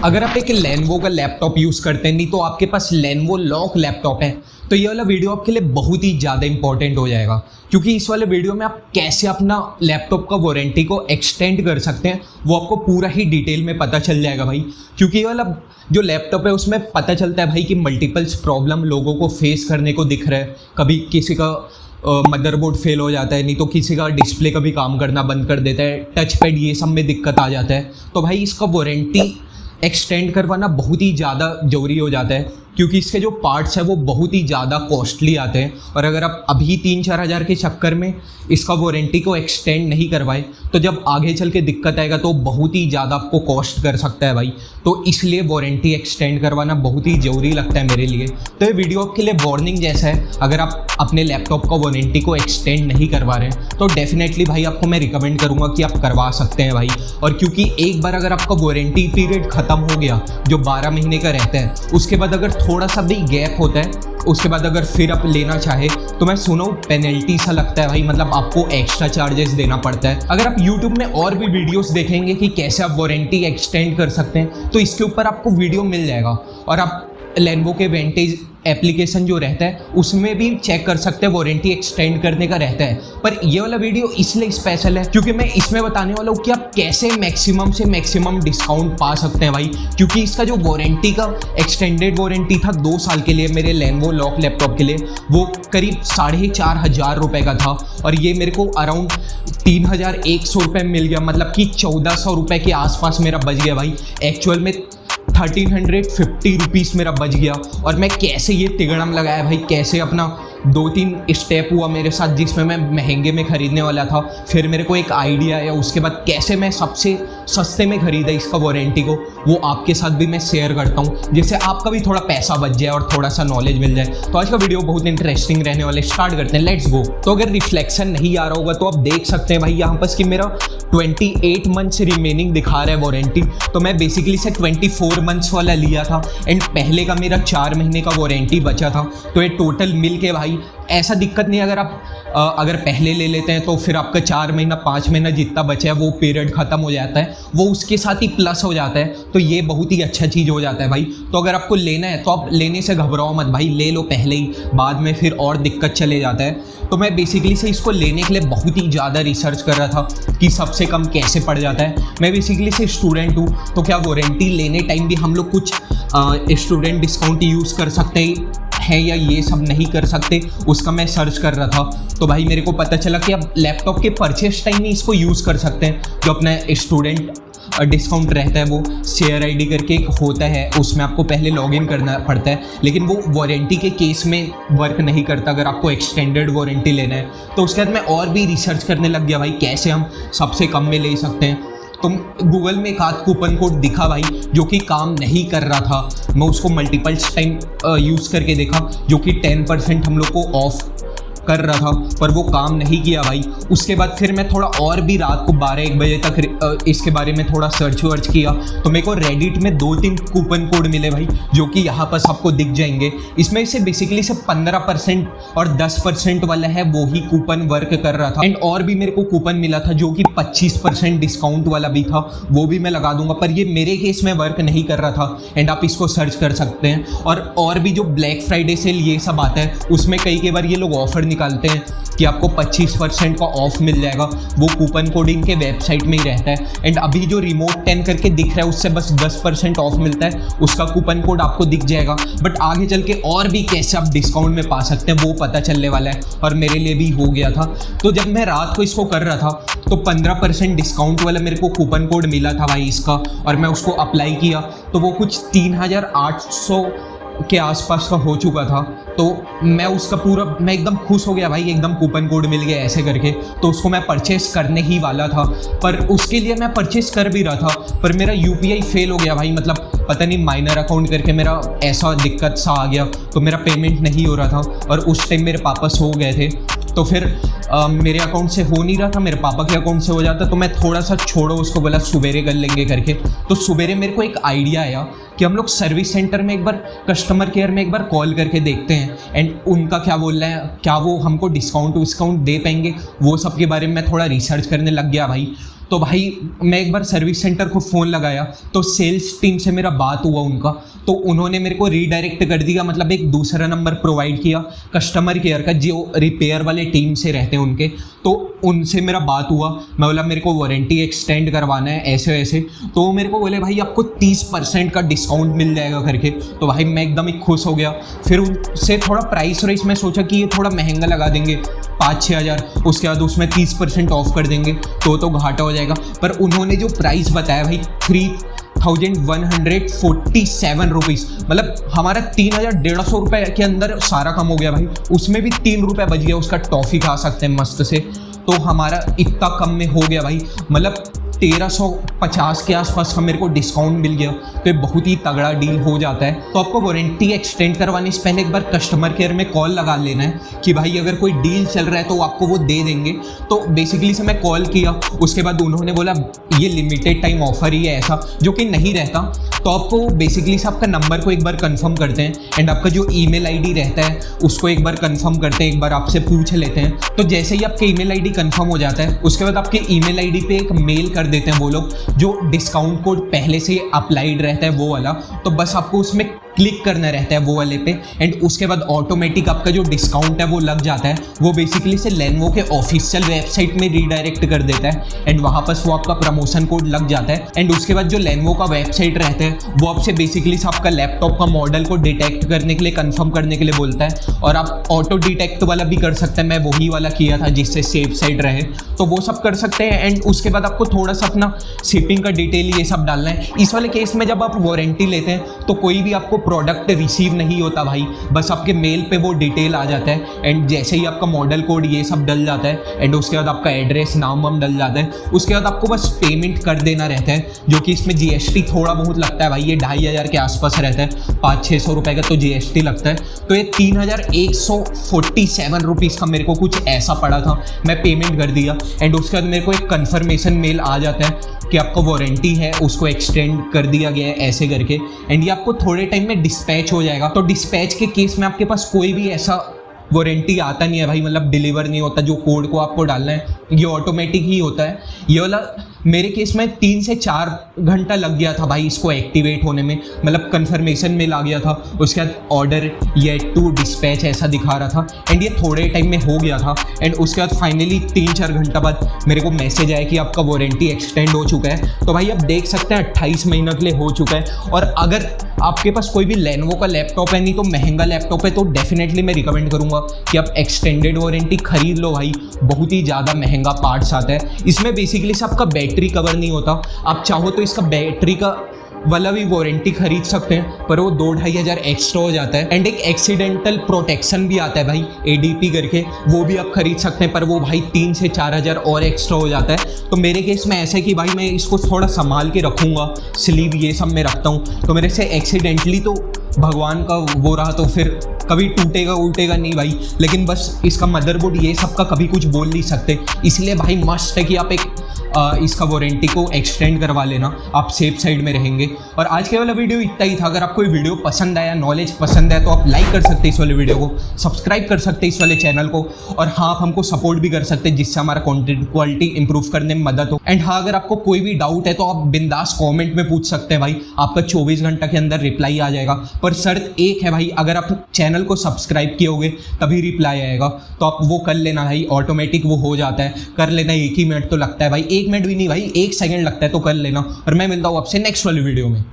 अगर आप एक लेनोवो का लैपटॉप यूज़ करते हैं, नहीं तो आपके पास लेनोवो लॉक लैपटॉप है, तो ये वाला वीडियो आपके लिए बहुत ही ज़्यादा इंपॉर्टेंट हो जाएगा। क्योंकि इस वाले वीडियो में आप कैसे अपना लैपटॉप का वारंटी को एक्सटेंड कर सकते हैं वो आपको पूरा ही डिटेल में पता चल जाएगा भाई। क्योंकि ये वाला जो लैपटॉप है उसमें पता चलता है भाई कि मल्टीपल्स प्रॉब्लम लोगों को फेस करने को दिख रहा है। कभी किसी का मदरबोर्ड फेल हो जाता है, नहीं तो किसी का डिस्प्ले कभी काम करना बंद कर देता है, टच पैड ये सब में दिक्कत आ जाता है। तो भाई इसका वारंटी एक्सटेंड करवाना बहुत ही ज़्यादा ज़रूरी हो जाता है, क्योंकि इसके जो पार्ट्स हैं वो बहुत ही ज़्यादा कॉस्टली आते हैं। और अगर आप अभी 3-4 हज़ार के चक्कर में इसका वारंटी को एक्सटेंड नहीं करवाए तो जब आगे चल के दिक्कत आएगा तो बहुत ही ज़्यादा आपको कॉस्ट कर सकता है भाई। तो इसलिए वारंटी एक्सटेंड करवाना बहुत ही ज़रूरी लगता है मेरे लिए। तो ये वीडियो आपके लिए वार्निंग जैसा है। अगर आप अपने लैपटॉप का वारंटी को एक्सटेंड नहीं करवा रहे हैं तो डेफिनेटली भाई आपको मैं रिकमेंड करूँगा कि आप करवा सकते हैं भाई। और क्योंकि एक बार अगर आपका वारंटी पीरियड ख़त्म हो गया जो 12 महीने का रहता है, उसके बाद अगर थोड़ा सा भी गैप होता है, उसके बाद अगर फिर आप लेना चाहे तो मैं सुना हूँ पेनल्टी सा लगता है भाई, मतलब आपको एक्स्ट्रा चार्जेस देना पड़ता है। अगर आप यूट्यूब में और भी वीडियोस देखेंगे कि कैसे आप वारंटी एक्सटेंड कर सकते हैं तो इसके ऊपर आपको वीडियो मिल जाएगा। और आप लेनोवो के वेंटेज एप्लीकेशन जो रहता है उसमें भी चेक कर सकते हैं, वारंटी एक्सटेंड करने का रहता है। पर ये वाला वीडियो इसलिए स्पेशल है क्योंकि मैं इसमें बताने वाला हूँ कि आप कैसे मैक्सिमम से मैक्सिमम डिस्काउंट पा सकते हैं भाई। क्योंकि इसका जो वारंटी का एक्सटेंडेड वारंटी था 2 साल के लिए मेरे लेनोवो लॉक लैपटॉप के लिए, वो करीब 4,500 रुपये का था। और ये मेरे को अराउंड 3,100 रुपये मिल गया, मतलब कि 1,400 रुपये के आसपास मेरा बच गया भाई। एक्चुअल में 1,350 रुपीज़ मेरा बच गया। और मैं कैसे ये तिगड़म लगाया भाई, कैसे अपना 2-3 स्टेप हुआ मेरे साथ जिसमें मैं महंगे में ख़रीदने वाला था, फिर मेरे को एक आइडिया आया, उसके बाद कैसे मैं सबसे सस्ते में ख़रीदा इसका वारंटी को, वो आपके साथ भी मैं शेयर करता हूँ, जिससे आपका भी थोड़ा पैसा बच जाए और थोड़ा सा नॉलेज मिल जाए। तो आज का वीडियो बहुत इंटरेस्टिंग रहने वाला है, स्टार्ट करते हैं, लेट्स गो। तो अगर रिफ्लेक्शन नहीं आ रहा होगा तो आप देख सकते हैं भाई यहाँ पर कि मेरा 28 मंथ्स रिमेनिंग दिखा रहा है वारंटी। तो मैं बेसिकली से 24 मंथ्स वाला लिया था एंड पहले का मेरा 4 महीने का वारंटी बचा था। तो ये टोटल मिल के भाई ऐसा दिक्कत नहीं, अगर आप अगर पहले ले लेते हैं तो फिर आपका 4 महीना 5 महीना जितना बचा है वो पीरियड ख़त्म हो जाता है, वो उसके साथ ही प्लस हो जाता है। तो ये बहुत ही अच्छा चीज़ हो जाता है भाई। तो अगर आपको लेना है तो आप लेने से घबराओ मत भाई, ले लो पहले ही, बाद में फिर और दिक्कत चले जाता है। तो मैं बेसिकली से इसको लेने के लिए बहुत ही ज़्यादा रिसर्च कर रहा था कि सबसे कम कैसे पड़ जाता है। मैं बेसिकली से स्टूडेंट हूँ, तो क्या वारंटी लेने टाइम भी हम लोग कुछ स्टूडेंट डिस्काउंट यूज़ कर सकते हैं या ये सब नहीं कर सकते, उसका मैं सर्च कर रहा था। तो भाई मेरे को पता चला कि आप लैपटॉप के परचेस टाइम ही इसको यूज़ कर सकते हैं। जो अपना स्टूडेंट डिस्काउंट रहता है वो शेयर आईडी करके एक होता है, उसमें आपको पहले लॉगिन करना पड़ता है, लेकिन वो वारंटी के केस में वर्क नहीं करता अगर आपको एक्सटेंडेड वारंटी लेना है। तो उसके बाद मैं और भी रिसर्च करने लग गया भाई कैसे हम सबसे कम में ले सकते हैं। तो गूगल में एक आध कूपन कोड दिखा भाई जो कि काम नहीं कर रहा था, मैं उसको मल्टीपल्स टाइम यूज़ करके देखा जो कि 10% हम लोग को ऑफ कर रहा था, पर वो काम नहीं किया भाई। उसके बाद फिर मैं थोड़ा और भी रात को 12-1 बजे तक इसके बारे में थोड़ा सर्च वर्च किया, तो मेरे को रेडिट में 2-3 कूपन कोड मिले भाई जो कि यहाँ पर सबको दिख जाएंगे। इसमें से बेसिकली से 15% और 10% वाला है वो ही कूपन वर्क कर रहा था। एंड और भी मेरे को कूपन मिला था जो कि 25% डिस्काउंट वाला भी था, वो भी मैं लगा दूंगा, पर ये मेरे केस में वर्क नहीं कर रहा था। एंड आप इसको सर्च कर सकते हैं। और भी जो ब्लैक फ्राइडे सेल ये सब आता है उसमें कई बार ये लोग ऑफर निकालते हैं कि आपको 25% का ऑफ मिल जाएगा, वो कूपन कोड इनके वेबसाइट में ही रहता है। एंड अभी जो रिमोट 10 करके दिख रहा है उससे बस 10% ऑफ मिलता है, उसका कूपन कोड आपको दिख जाएगा। बट आगे चल के और भी कैसे आप डिस्काउंट में पा सकते हैं वो पता चलने वाला है, और मेरे लिए भी हो गया था। तो जब मैं रात को इसको कर रहा था तो 15% डिस्काउंट वाला मेरे को कूपन कोड मिला था भाई इसका, और मैं उसको अप्लाई किया तो वो कुछ 3,800 के आसपास का हो चुका था। तो मैं एकदम खुश हो गया भाई, एकदम कूपन कोड मिल गया ऐसे करके। तो उसको मैं परचेस करने ही वाला था, पर उसके लिए मैं परचेस कर भी रहा था, पर मेरा यूपीआई फेल हो गया भाई, मतलब पता नहीं माइनर अकाउंट करके मेरा ऐसा दिक्कत सा आ गया, तो मेरा पेमेंट नहीं हो रहा था। और उस टाइम मेरे पापा सो गए थे, तो फिर मेरे अकाउंट से हो नहीं रहा था, मेरे पापा के अकाउंट से हो जाता, तो मैं थोड़ा सा छोड़ो उसको, बोला सुबेरे कर लेंगे करके। तो सुबेरे मेरे को एक आइडिया आया कि हम लोग सर्विस सेंटर में एक बार, कस्टमर केयर में एक बार कॉल करके देखते हैं एंड उनका क्या बोल रहा है, क्या वो हमको डिस्काउंट दे पाएंगे, वो सब के बारे में मैं थोड़ा रिसर्च करने लग गया भाई। तो भाई मैं एक बार सर्विस सेंटर को फ़ोन लगाया तो सेल्स टीम से मेरा बात हुआ उनका, तो उन्होंने मेरे को रीडायरेक्ट कर दिया, मतलब एक दूसरा नंबर प्रोवाइड किया कस्टमर केयर का, जो रिपेयर वाले टीम से रहते हैं उनके, तो उनसे मेरा बात हुआ। मैं बोला मेरे को वारंटी एक्सटेंड करवाना है ऐसे वैसे, तो वो मेरे को बोले भाई आपको 30% का डिस्काउंट मिल जाएगा करके। तो भाई मैं एकदम ही खुश हो गया। फिर उनसे थोड़ा प्राइस वाइस मैं सोचा कि ये थोड़ा महंगा लगा देंगे 5-6 हज़ार, उसके बाद उसमें 30% ऑफ कर देंगे तो घाटा हो जाएगा। पर उन्होंने जो प्राइस बताया भाई 3147 रुपीज़, मतलब हमारा 3150 रुपये के अंदर सारा कम हो गया भाई। उसमें भी 3 रुपये बच गया, उसका टॉफ़ी खा सकते हैं मस्त से। तो हमारा इतना कम में हो गया भाई, मतलब 1350 के आसपास का मेरे को डिस्काउंट मिल गया। तो ये बहुत ही तगड़ा डील हो जाता है। तो आपको वारंटी एक्सटेंड करवाने से पहले एक बार कस्टमर केयर में कॉल लगा लेना है कि भाई अगर कोई डील चल रहा है तो आपको वो दे देंगे। तो बेसिकली से मैं कॉल किया, उसके बाद उन्होंने बोला ये लिमिटेड टाइम ऑफर ही है ऐसा, जो कि नहीं रहता। तो आपको बेसिकली से आपका नंबर को एक बार कंफर्म करते हैं एंड आपका जो ईमेल आईडी रहता है उसको एक बार कंफर्म करते हैं, एक बार आपसे पूछ लेते हैं। तो जैसे ही आपके ईमेल आईडी कंफर्म हो जाता है उसके बाद आपके ईमेल आईडी पे एक मेल कर देते हैं वो लोग, जो डिस्काउंट कोड पहले से अप्लाइड रहता है वो वाला। तो बस आपको उसमें क्लिक करना रहता है वो वाले पे एंड उसके बाद ऑटोमेटिक आपका जो डिस्काउंट है वो लग जाता है। वो बेसिकली से लेनोवो के ऑफिशियल वेबसाइट में रीडायरेक्ट कर देता है एंड वहाँ पर वो आपका प्रमोशन कोड लग जाता है। एंड उसके बाद जो लेनोवो का वेबसाइट रहता है वो आपसे बेसिकली से आपका लैपटॉप का मॉडल को डिटेक्ट करने के लिए, कंफर्म करने के लिए बोलता है। और आप ऑटो डिटेक्ट वाला भी कर सकते हैं, मैं वही वाला किया था जिससे सेफ साइड रहे, तो वो सब कर सकते हैं। एंड उसके बाद आपको थोड़ा सा अपना शिपिंग का डिटेल ये सब डालना है। इस वाले केस में जब आप वारंटी लेते हैं तो कोई भी आपको प्रोडक्ट रिसीव नहीं होता भाई, बस आपके मेल पे वो डिटेल आ जाता है एंड जैसे ही आपका मॉडल कोड ये सब डल जाता है एंड उसके बाद आपका एड्रेस नाम वाम डल जाता है, उसके बाद आपको बस पेमेंट कर देना रहता है, जो कि इसमें जीएसटी थोड़ा बहुत लगता है भाई। ये 2500 के आसपास रहता है, 500-600 रुपये का तो जीएसटी लगता है। तो ये 3147 रुपीज़ का मेरे को कुछ ऐसा पड़ा था। मैं पेमेंट कर दिया एंड उसके बाद मेरे को एक कन्फर्मेशन मेल आ जाता है कि आपका वारंटी है उसको एक्सटेंड कर दिया गया है ऐसे करके, एंड ये आपको थोड़े टाइम में डिस्पैच हो जाएगा। तो डिस्पैच के केस में आपके पास कोई भी ऐसा वारंटी आता नहीं है भाई, मतलब डिलीवर नहीं होता। जो कोड को आपको डालना है ये ऑटोमेटिक ही होता है। ये वाला मेरे केस में 3 से 4 घंटा लग गया था भाई इसको एक्टिवेट होने में, मतलब कन्फर्मेशन मेल आ गया था, उसके बाद ऑर्डर येट टू डिस्पैच ऐसा दिखा रहा था एंड ये थोड़े टाइम में हो गया था। एंड उसके बाद फाइनली 3-4 घंटा बाद मेरे को मैसेज आया कि आपका वारंटी एक्सटेंड हो चुका है। तो भाई आप देख सकते हैं 28 महीनों के लिए हो चुका है। और अगर आपके पास कोई भी लेनोवो का लैपटॉप है, नहीं तो महंगा लैपटॉप है, तो डेफिनेटली मैं रिकमेंड करूँगा कि आप एक्सटेंडेड वारंटी खरीद लो भाई। बहुत ही ज़्यादा महंगा पार्ट्स आता है इसमें, बेसिकली से आपका बैटरी कवर नहीं होता। आप चाहो तो इसका बैटरी का वाला भी वारंटी खरीद सकते हैं, पर वो 2-2.5 हज़ार एक्स्ट्रा हो जाता है। एंड एक एक्सीडेंटल प्रोटेक्शन भी आता है भाई ADP करके, वो भी आप खरीद सकते हैं, पर वो भाई 3 से 4 हज़ार और एक्स्ट्रा हो जाता है। तो मेरे केस में ऐसा है कि भाई मैं इसको थोड़ा संभाल के रखूँगा, स्लीव ये सब में रखता हूँ, तो मेरे से एक्सीडेंटली तो भगवान का वो रहा तो फिर कभी टूटेगा उल्टेगा नहीं भाई। लेकिन बस इसका मदरबोर्ड ये सब का कभी कुछ बोल नहीं सकते, इसलिए भाई मस्ट है कि आप एक इसका वारंटी को एक्सटेंड करवा लेना, आप सेफ साइड में रहेंगे। और आज के वाला वीडियो इतना ही था। अगर आपको ये वीडियो पसंद आया, नॉलेज पसंद है, तो आप लाइक कर सकते हैं इस वाले वीडियो को, सब्सक्राइब कर सकते हैं इस वाले चैनल को, और हाँ आप हमको सपोर्ट भी कर सकते हैं जिससे हमारा कंटेंट क्वालिटी इंप्रूव करने में मदद हो। एंड हाँ अगर आपको कोई भी डाउट है तो आप बिंदास कॉमेंट में पूछ सकते हैं भाई, आपका 24 घंटा के अंदर रिप्लाई आ जाएगा। पर शर्त एक है भाई, अगर आप चैनल को सब्सक्राइब किए होगे तभी रिप्लाई आएगा, तो आप वो कर लेना भाई, ऑटोमेटिक वो हो जाता है, कर लेना। 1 ही मिनट तो लगता है भाई, 1 मिनट भी नहीं भाई, 1 सेकंड लगता है, तो कर लेना। और मैं मिलता हूँ आपसे नेक्स्ट वाली वीडियो में।